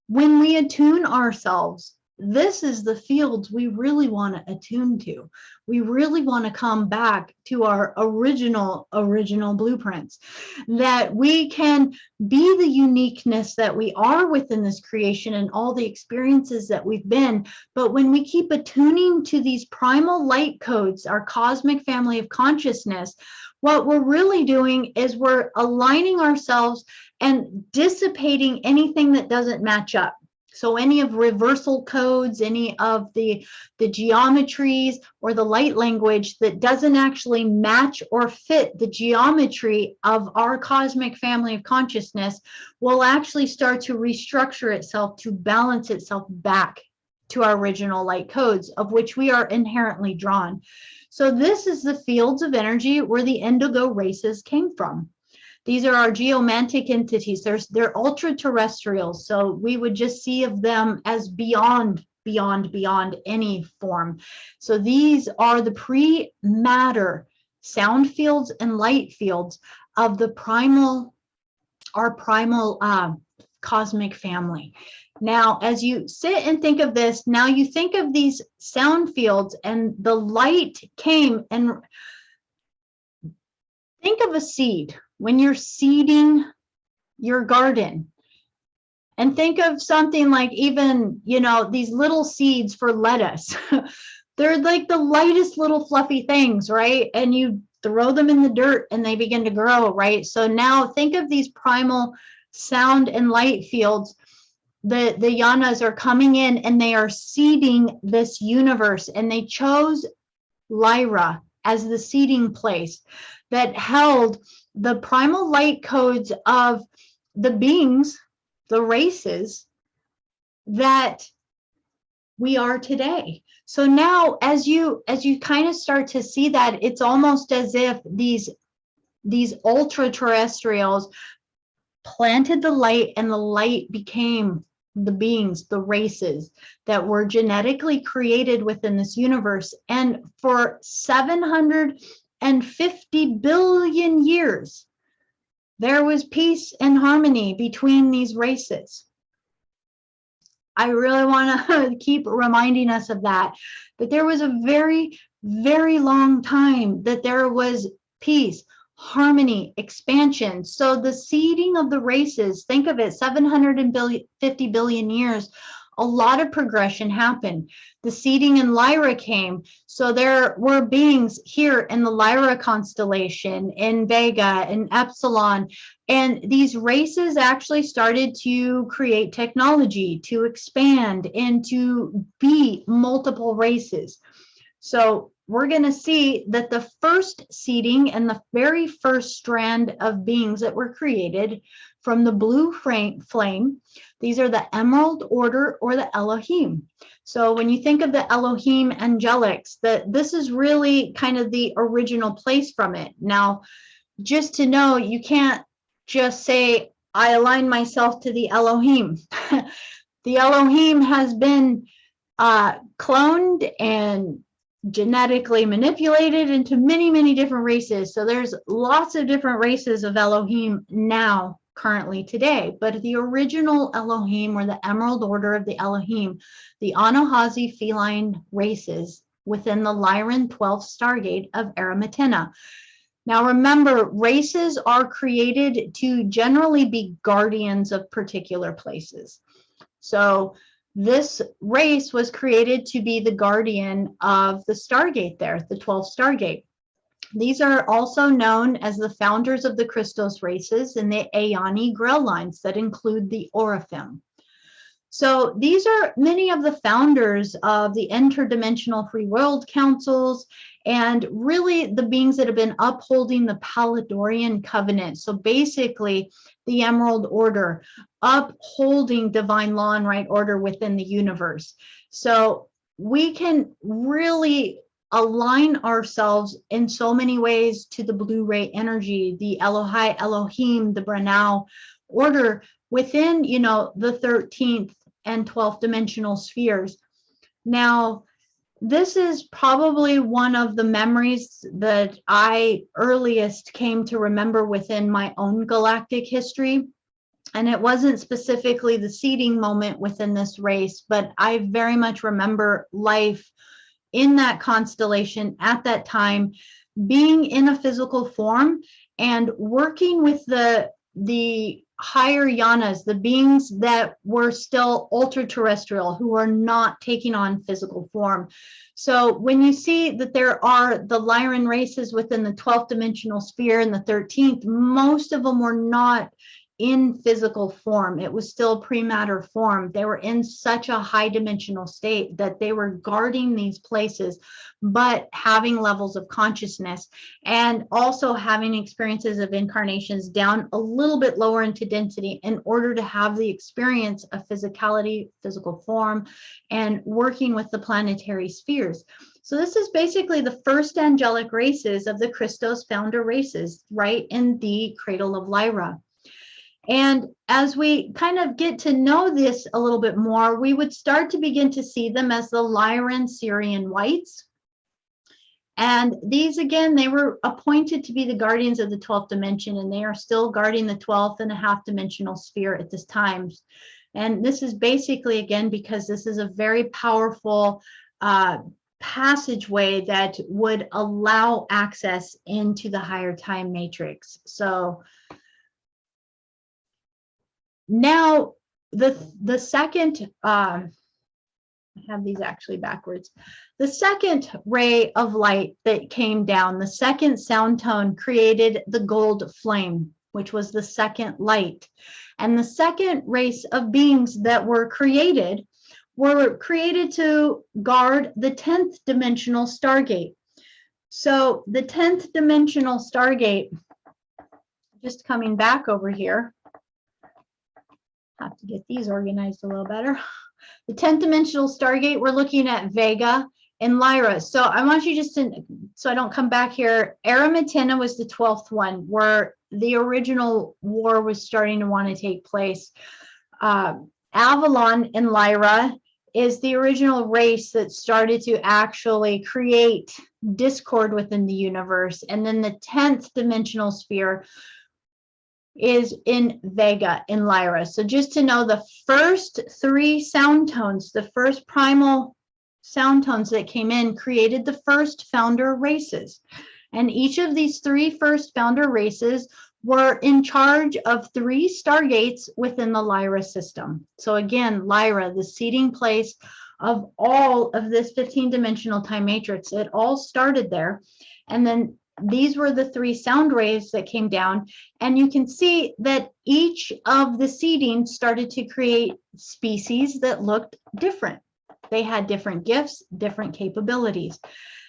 When we attune ourselves, this is the fields we really want to attune to. We really want to come back to our original blueprints, that we can be the uniqueness that we are within this creation and all the experiences that we've been. But when we keep attuning to these primal light codes, our cosmic family of consciousness, what we're really doing is we're aligning ourselves and dissipating anything that doesn't match up. So any of reversal codes, any of the geometries or the light language that doesn't actually match or fit the geometry of our cosmic family of consciousness will actually start to restructure itself to balance itself back to our original light codes, of which we are inherently drawn. So this is the fields of energy where the indigo races came from. These are our geomantic entities. They're ultra terrestrials. So we would just see of them as beyond any form. So these are the pre-matter sound fields and light fields of the primal, our primal cosmic family. Now, as you sit and think of this, now you think of these sound fields and the light came, and think of a seed when you're seeding your garden. And think of something like even, you know, these little seeds for lettuce. They're like the lightest little fluffy things, right? And you throw them in the dirt and they begin to grow, right? So now think of these primal sound and light fields. The yanas are coming in and they are seeding this universe, and they chose Lyra as the seeding place that held the primal light codes of the beings, the races that we are today. So now as you kind of start to see that, it's almost as if these ultra terrestrials planted the light, and the light became the beings, the races that were genetically created within this universe. And for 750 billion years, there was peace and harmony between these races. I really want to keep reminding us of that there was a very, very long time that there was peace, harmony, expansion. So the seeding of the races, think of it, 750 billion years, a lot of progression happened. The seeding in Lyra came. So there were beings here in the Lyra Constellation, in Vega, in Epsilon, and these races actually started to create technology, to expand, and to be multiple races. So we're going to see that the first seeding and the very first strand of beings that were created from the blue flame, these are the Emerald Order or the Elohim. So when you think of the Elohim angelics, this is really kind of the original place from it. Now, just to know, you can't just say, I align myself to the Elohim. The Elohim has been cloned and genetically manipulated into many, many different races. So there's lots of different races of Elohim now, currently today. But the original Elohim, or the Emerald Order of the Elohim, the Anahazi feline races within the Lyran 12th Stargate of Aramatena. Now remember, races are created to generally be guardians of particular places. So this race was created to be the guardian of the Stargate there, the 12th Stargate. These are also known as the founders of the Christos races and the Aeoni Grail lines that include the Oraphim. So these are many of the founders of the interdimensional free world councils, and really the beings that have been upholding the Palladorian covenant. So basically the Emerald Order, upholding divine law and right order within the universe. So we can really align ourselves in so many ways to the blue ray energy, the Elohai, Elohim, the Branau order within, you know, the 13th and 12th dimensional spheres. Now, this is probably one of the memories that I earliest came to remember within my own galactic history. And it wasn't specifically the seeding moment within this race, but I very much remember life in that constellation at that time, being in a physical form and working with the higher yanas, the beings that were still ultra-terrestrial, who are not taking on physical form. So when you see that there are the Lyran races within the 12th dimensional sphere and the 13th, most of them were not in physical form. It was still pre-matter form. They were in such a high dimensional state that they were guarding these places, but having levels of consciousness and also having experiences of incarnations down a little bit lower into density in order to have the experience of physicality, physical form, and working with the planetary spheres. So this is basically the first angelic races of the Christos founder races, right in the cradle of Lyra. And as we kind of get to know this a little bit more, we would start to begin to see them as the Lyran Syrian whites. And these, again, they were appointed to be the guardians of the 12th dimension, and they are still guarding the 12th and a half dimensional sphere at this time. And this is basically, again, because this is a very powerful passageway that would allow access into the higher time matrix. So now the second, I have these actually backwards. The second ray of light that came down, the second sound tone, created the gold flame, which was the second light. And the second race of beings that were created to guard the 10th dimensional Stargate. So the 10th dimensional Stargate, just coming back over here, have to get these organized a little better. The 10th dimensional Stargate, we're looking at Vega and Lyra. So I want you just to, so I don't come back here, Aramitena was the 12th one, where the original war was starting to want to take place. Avalon and Lyra is the original race that started to actually create discord within the universe. And then the 10th dimensional sphere is in Vega in Lyra. So just to know, the first three sound tones, the first primal sound tones that came in, created the first founder races. And each of these three first founder races were in charge of 3 stargates within the Lyra system. So again, Lyra, the seeding place of all of this 15-dimensional time matrix, it all started there. And then these were the 3 sound rays that came down, and you can see that each of the seedings started to create species that looked different. They had different gifts, different capabilities.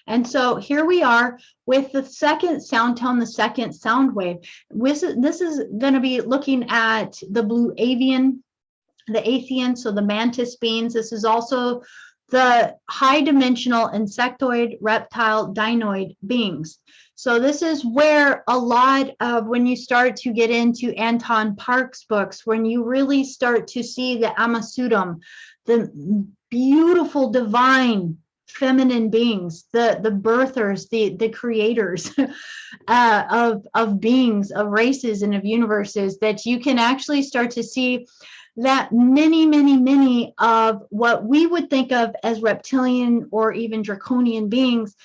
And so here we are with the second sound tone, the second sound wave. This is going to be looking at the blue avian, the Athean, so the mantis beings. This is also the high dimensional insectoid, reptile, dinoid beings. So this is where a lot of, when you start to get into Anton Park's books, when you really start to see the Amasutum, the beautiful divine feminine beings, the birthers, the creators of beings, of races, and of universes, that you can actually start to see that many of what we would think of as reptilian or even draconian beings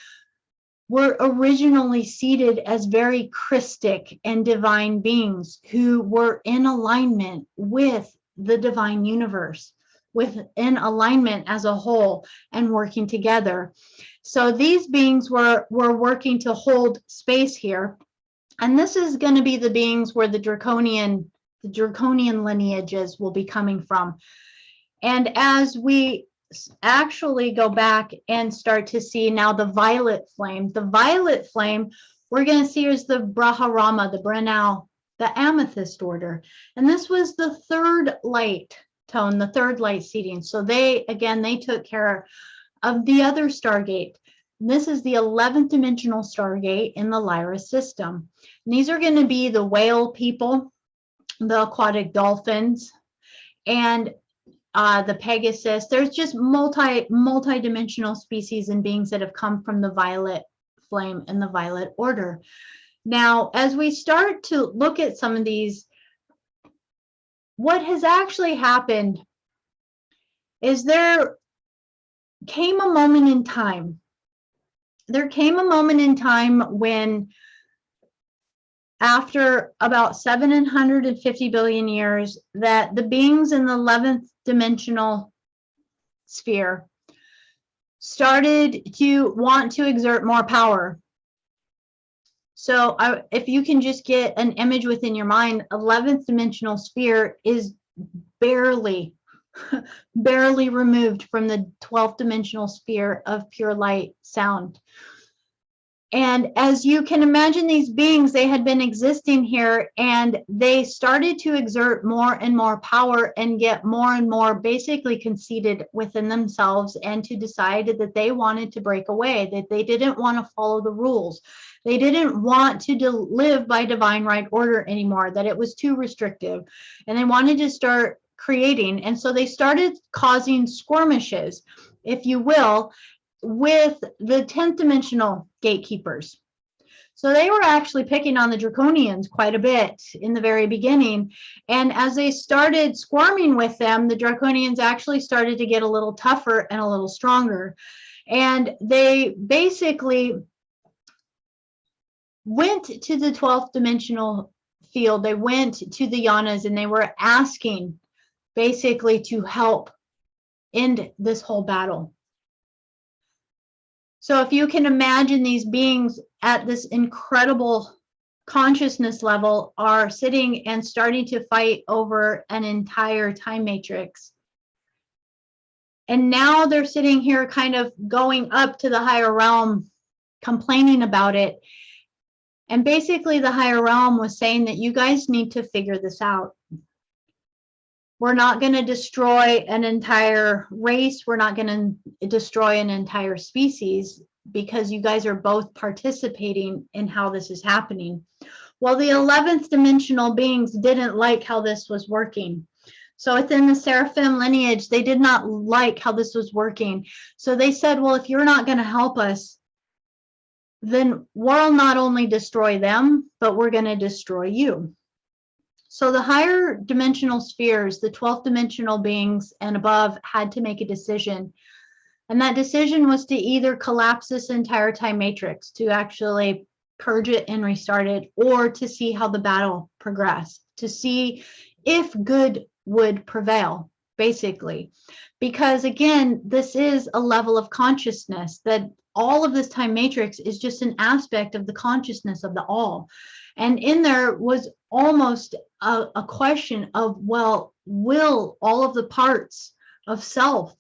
were originally seated as very Christic and divine beings who were in alignment with the divine universe, in alignment as a whole and working together. So these beings were working to hold space here. And this is going to be the beings where the draconian lineages will be coming from. And as we actually go back and start to see now the violet flame, we're going to see is the Braharama, the Brenau, the amethyst order. And this was the third light tone, the third light seeding. So they took care of the other Stargate. And this is the 11th dimensional Stargate in the Lyra system. And these are going to be the whale people, the aquatic dolphins, and the Pegasus. There's just multi-dimensional species and beings that have come from the violet flame and the violet order. Now, as we start to look at some of these, what has actually happened is there came a moment in time. There came a moment in time when after about 750 billion years, that the beings in the 11th dimensional sphere started to want to exert more power. So if you can just get an image within your mind, 11th dimensional sphere is barely removed from the 12th dimensional sphere of pure light sound. And as you can imagine, these beings, they had been existing here, and they started to exert more and more power and get more and more basically conceited within themselves, and to decide that they wanted to break away, that they didn't want to follow the rules. They didn't want to live by divine right order anymore, that it was too restrictive, and they wanted to start creating. And so they started causing skirmishes, if you will, with the 10th dimensional gatekeepers. So they were actually picking on the Draconians quite a bit in the very beginning. And as they started squirming with them, the Draconians actually started to get a little tougher and a little stronger. And they basically went to the 12th dimensional field. They went to the Yanas, and they were asking basically to help end this whole battle. So if you can imagine, these beings at this incredible consciousness level are sitting and starting to fight over an entire time matrix. And now they're sitting here kind of going up to the higher realm, complaining about it. And basically the higher realm was saying that you guys need to figure this out. We're not going to destroy an entire race. We're not going to destroy an entire species, because you guys are both participating in how this is happening. Well, the 11th dimensional beings didn't like how this was working. So within the Seraphim lineage, they did not like how this was working. So they said, well, if you're not going to help us, then we'll not only destroy them, but we're going to destroy you. So the higher dimensional spheres, the 12th dimensional beings and above, had to make a decision. And that decision was to either collapse this entire time matrix, to actually purge it and restart it, or to see how the battle progressed, to see if good would prevail, basically. Because again, this is a level of consciousness, that all of this time matrix is just an aspect of the consciousness of the all. And in there was almost a question of, well, will all of the parts of self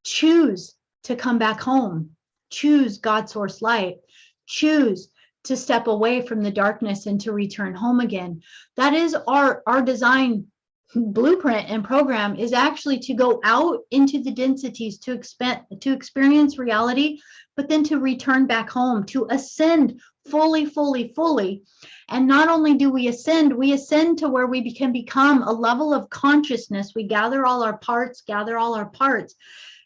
choose to come back home, choose God source light, choose to step away from the darkness and to return home again? That is our design blueprint and program, is actually to go out into the densities, to experience reality, but then to return back home, to ascend fully. And not only do we ascend to where we can become a level of consciousness. We gather all our parts,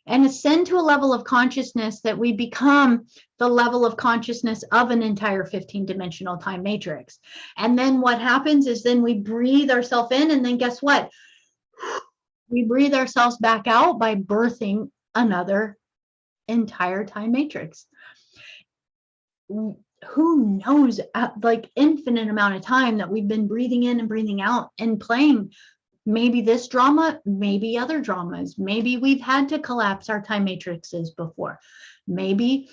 and ascend to a level of consciousness that we become the level of consciousness of an entire 15-dimensional time matrix. And then what happens is, then we breathe ourselves in, and then guess what? We breathe ourselves back out by birthing another entire time matrix. Who knows, like infinite amount of time that we've been breathing in and breathing out and playing. Maybe this drama, maybe other dramas. Maybe we've had to collapse our time matrices before. Maybe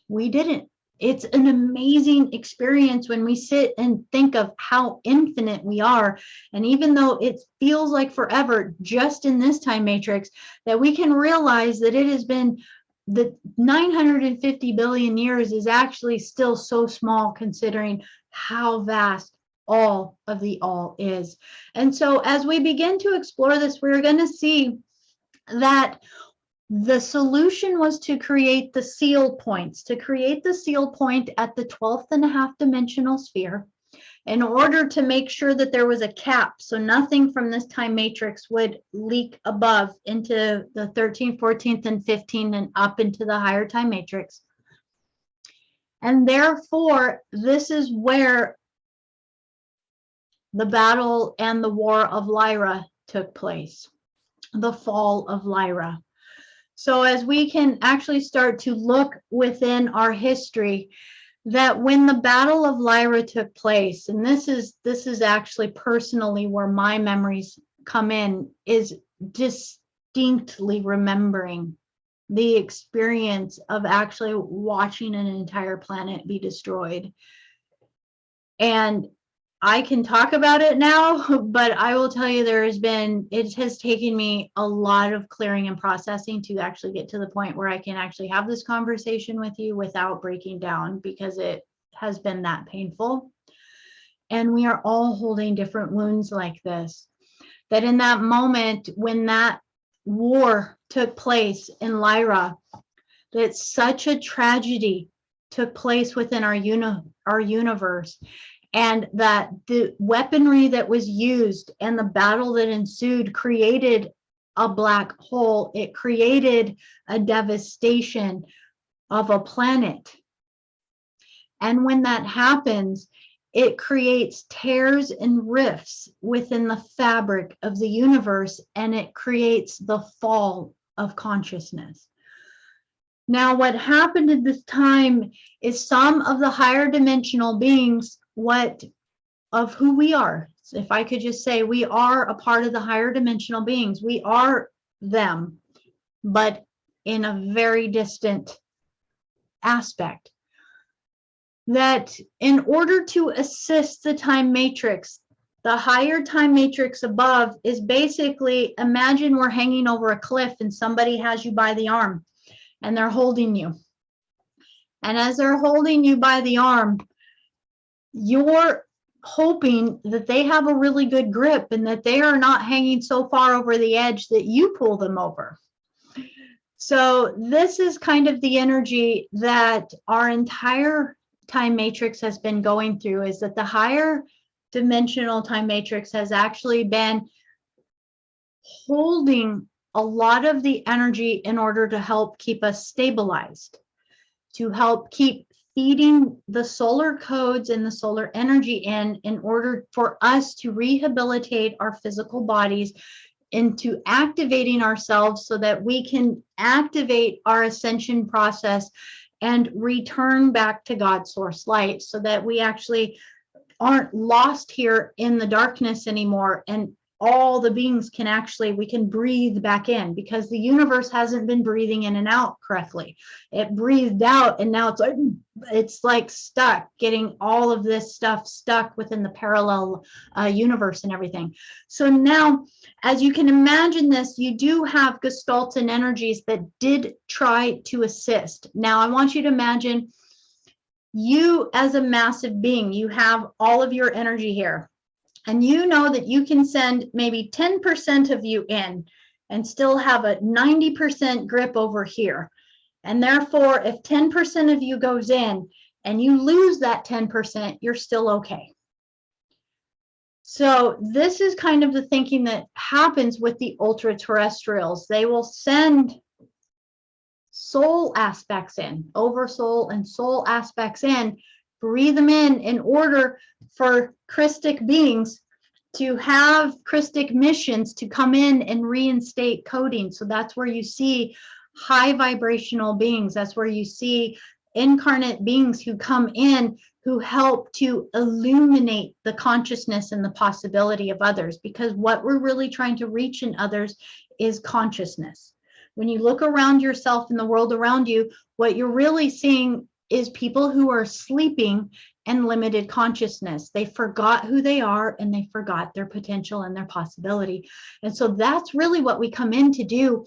we didn't. It's an amazing experience when we sit and think of how infinite we are. And even though it feels like forever just in this time matrix, that we can realize that it has been, the 950 billion years is actually still so small, considering how vast all of the all is. And so as we begin to explore this, we're going to see that the solution was to create the seal points, at the 12.5 dimensional sphere, in order to make sure that there was a cap, so nothing from this time matrix would leak above into the 13th, 14th, and 15th, and up into the higher time matrix. And therefore, this is where the battle and the war of Lyra took place, the fall of Lyra. So as we can actually start to look within our history, that when the Battle of Lyra took place, and this is actually personally where my memories come in, is distinctly remembering the experience of actually watching an entire planet be destroyed. And I can talk about it now, but I will tell you it has taken me a lot of clearing and processing to actually get to the point where I can actually have this conversation with you without breaking down, because it has been that painful. And we are all holding different wounds like this. That in that moment when that war took place in Lyra, that such a tragedy took place within our universe, and that the weaponry that was used and the battle that ensued created a black hole. It created a devastation of a planet. And when that happens, it creates tears and rifts within the fabric of the universe, and it creates the fall of consciousness. Now, what happened at this time is some of the higher dimensional beings, of who we are. So if I could just say, we are a part of the higher dimensional beings. We are them, but in a very distant aspect. That in order to assist the time matrix, the higher time matrix above is basically, imagine we're hanging over a cliff and somebody has you by the arm and they're holding you. And as they're holding you by the arm, you're hoping that they have a really good grip and that they are not hanging so far over the edge that you pull them over. So this is kind of the energy that our entire time matrix has been going through, is that the higher dimensional time matrix has actually been holding a lot of the energy in order to help keep us stabilized, to help keep feeding the solar codes and the solar energy in order for us to rehabilitate our physical bodies into activating ourselves so that we can activate our ascension process and return back to God's source light, so that we actually aren't lost here in the darkness anymore, and all the beings we can breathe back in, because the universe hasn't been breathing in and out correctly. It breathed out and now it's like stuck, getting all of this stuff stuck within the parallel universe and everything. So now, as you can imagine this, you do have gestalten energies that did try to assist. Now I want you to imagine you as a massive being, you have all of your energy here. And you know that you can send maybe 10% of you in and still have a 90% grip over here. And therefore, if 10% of you goes in and you lose that 10%, you're still okay. So this is kind of the thinking that happens with the ultra terrestrials. They will send soul aspects in, oversoul and soul aspects in, breathe them in order for Christic beings to have Christic missions to come in and reinstate coding. So that's where you see high vibrational beings. That's where you see incarnate beings who come in, who help to illuminate the consciousness and the possibility of others, because what we're really trying to reach in others is consciousness. When you look around yourself and the world around you, what you're really seeing is people who are sleeping and limited consciousness. They forgot who they are and they forgot their potential and their possibility. And so that's really what we come in to do,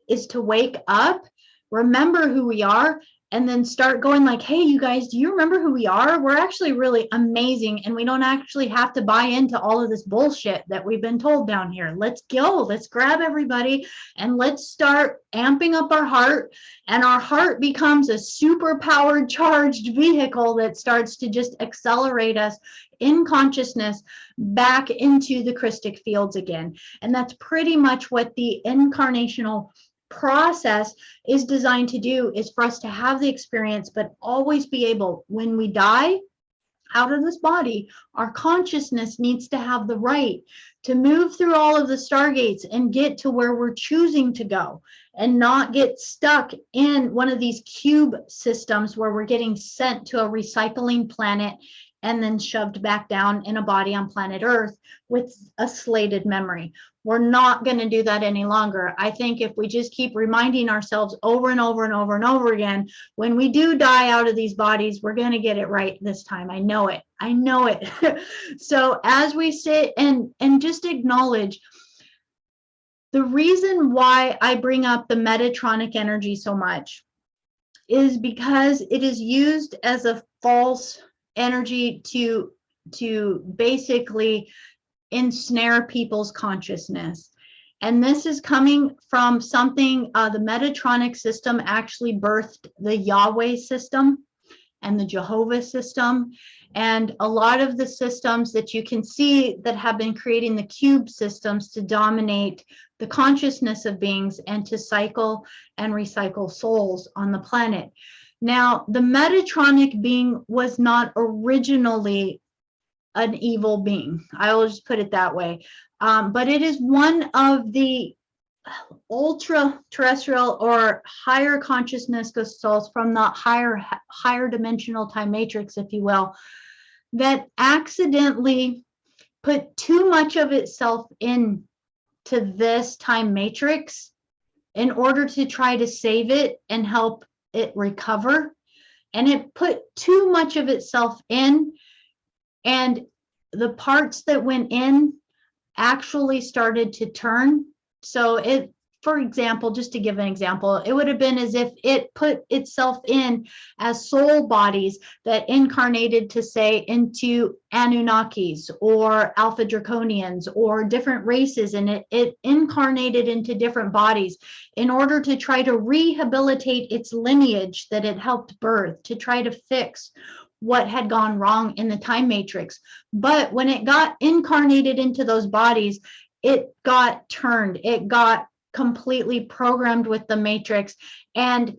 is to wake up, remember who we are, and then start going like, hey, you guys, do you remember who we are? We're actually really amazing, and we don't actually have to buy into all of this bullshit that we've been told down here. Let's go. Let's grab everybody and let's start amping up our heart, and our heart becomes a super powered charged vehicle that starts to just accelerate us in consciousness back into the Christic fields again. And that's pretty much what the incarnational process is designed to do, is for us to have the experience, but always be able, when we die, out of this body, our consciousness needs to have the right to move through all of the stargates and get to where we're choosing to go, and not get stuck in one of these cube systems where we're getting sent to a recycling planet and then shoved back down in a body on planet Earth with a slated memory. We're not going to do that any longer. I think if we just keep reminding ourselves over and over and over and over again, when we do die out of these bodies, we're going to get it right this time. I know it. I know it. So as we sit and just acknowledge, the reason why I bring up the Metatronic energy so much is because it is used as a false energy to basically ensnare people's consciousness. And this is coming from something, the Metatronic system actually birthed the Yahweh system and the Jehovah system. And a lot of the systems that you can see that have been creating the cube systems to dominate the consciousness of beings and to cycle and recycle souls on the planet. Now, the Metatronic being was not originally an evil being. I will just put it that way. But it is one of the ultra terrestrial or higher consciousness souls from the higher dimensional time matrix, if you will, that accidentally put too much of itself in to this time matrix in order to try to save it and help it recover. And it put too much of itself in, and the parts that went in actually started to turn. So it, for example, just to give an example, it would have been as if it put itself in as soul bodies that incarnated to say into Anunnakis or Alpha Draconians or different races, and it incarnated into different bodies in order to try to rehabilitate its lineage that it helped birth, to try to fix what had gone wrong in the time matrix. But when it got incarnated into those bodies, it got turned, it got completely programmed with the matrix. And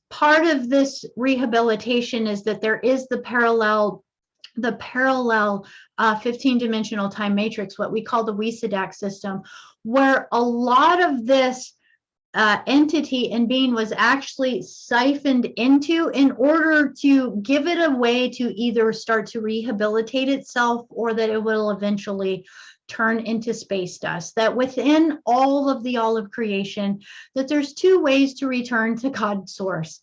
part of this rehabilitation is that there is the parallel 15-dimensional time matrix, what we call the Wesedac system, where a lot of this entity and being was actually siphoned into in order to give it a way to either start to rehabilitate itself, or that it will eventually turn into space dust. That within all of creation, that there's two ways to return to God's source.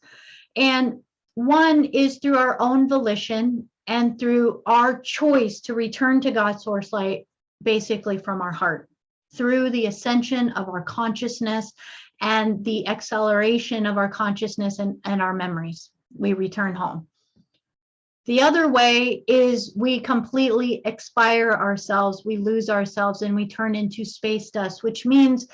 And one is through our own volition and through our choice to return to God's source light, basically from our heart, through the ascension of our consciousness and the acceleration of our consciousness and our memories. We return home. The other way is we completely expire ourselves, we lose ourselves, and we turn into space dust, which means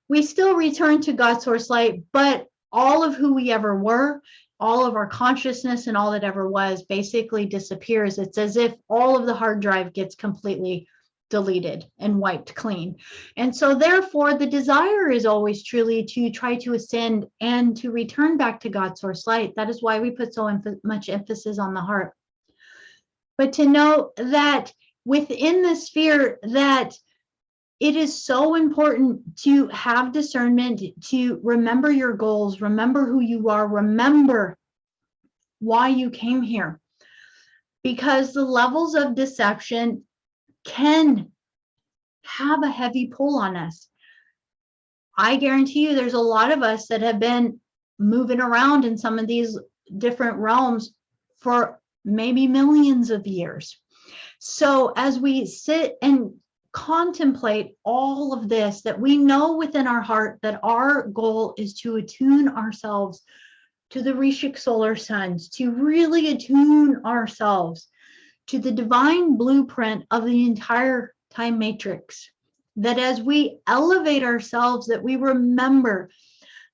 we still return to God's source light, but all of who we ever were, all of our consciousness and all that ever was basically disappears. It's as if all of the hard drive gets completely deleted and wiped clean. And so therefore the desire is always truly to try to ascend and to return back to God's source light. That is why we put so much emphasis on the heart. But to know that within the sphere, that it is so important to have discernment, to remember your goals, remember who you are, remember why you came here, because the levels of deception can have a heavy pull on us. I guarantee you there's a lot of us that have been moving around in some of these different realms for maybe millions of years. So as we sit and contemplate all of this, that we know within our heart that our goal is to attune ourselves to the Rishik solar suns, to really attune ourselves to the divine blueprint of the entire time matrix, that as we elevate ourselves, that we remember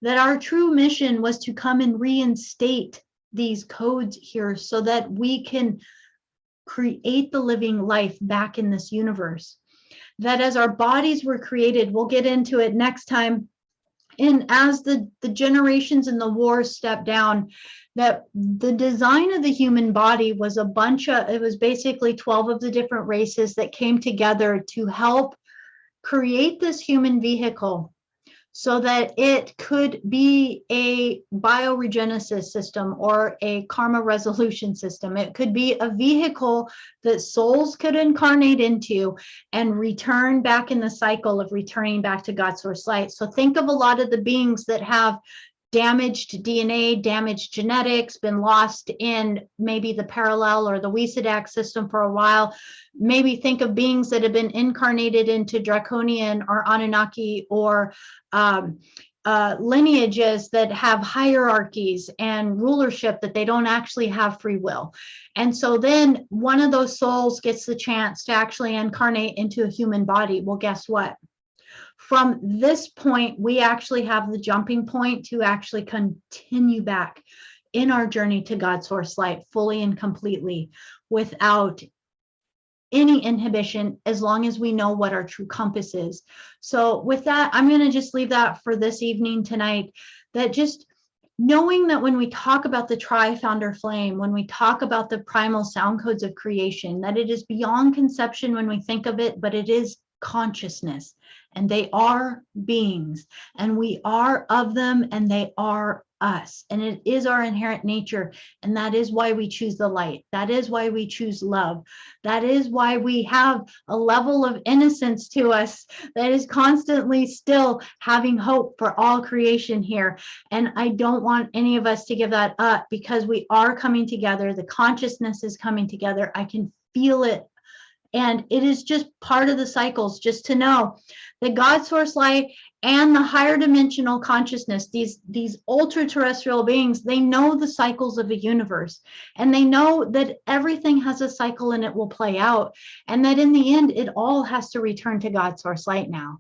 that our true mission was to come and reinstate these codes here so that we can create the living life back in this universe. That as our bodies were created, we'll get into it next time, And as the generations and the wars stepped down, that the design of the human body was it was basically 12 of the different races that came together to help create this human vehicle so that it could be a bioregenesis system or a karma resolution system. It could be a vehicle that souls could incarnate into and return back in the cycle of returning back to God's source light. So think of a lot of the beings that have damaged DNA, damaged genetics, been lost in maybe the parallel or the Wesedac system for a while. Maybe think of beings that have been incarnated into Draconian or Anunnaki or lineages that have hierarchies and rulership, that they don't actually have free will. And so then one of those souls gets the chance to actually incarnate into a human body. Well, guess what? From this point, we actually have the jumping point to actually continue back in our journey to God's source light fully and completely without any inhibition, as long as we know what our true compass is. So with that, I'm going to just leave that for this evening tonight, that just knowing that when we talk about the tri-founder flame, when we talk about the primal sound codes of creation, that it is beyond conception when we think of it, but it is consciousness, and they are beings, and we are of them, and they are us, and it is our inherent nature. And that is why we choose the light. That is why we choose love. That is why we have a level of innocence to us that is constantly still having hope for all creation here. And I don't want any of us to give that up, because we are coming together. The consciousness is coming together. I can feel it. And it is just part of the cycles, just to know that God's source light and the higher dimensional consciousness, these ultra terrestrial beings, they know the cycles of a universe, and they know that everything has a cycle and it will play out, and that in the end, it all has to return to God's source light now.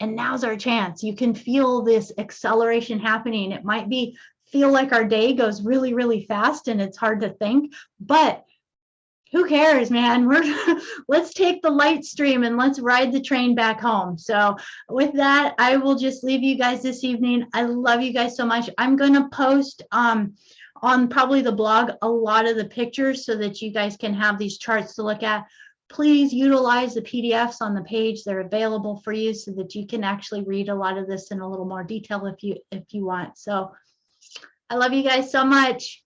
And now's our chance. You can feel this acceleration happening. It might feel like our day goes really, really fast and it's hard to think, but who cares, man? Let's take the light stream and let's ride the train back home. So with that, I will just leave you guys this evening. I love you guys so much. I'm going to post on probably the blog a lot of the pictures so that you guys can have these charts to look at. Please utilize the PDFs on the page. They're available for you so that you can actually read a lot of this in a little more detail if you want. So I love you guys so much.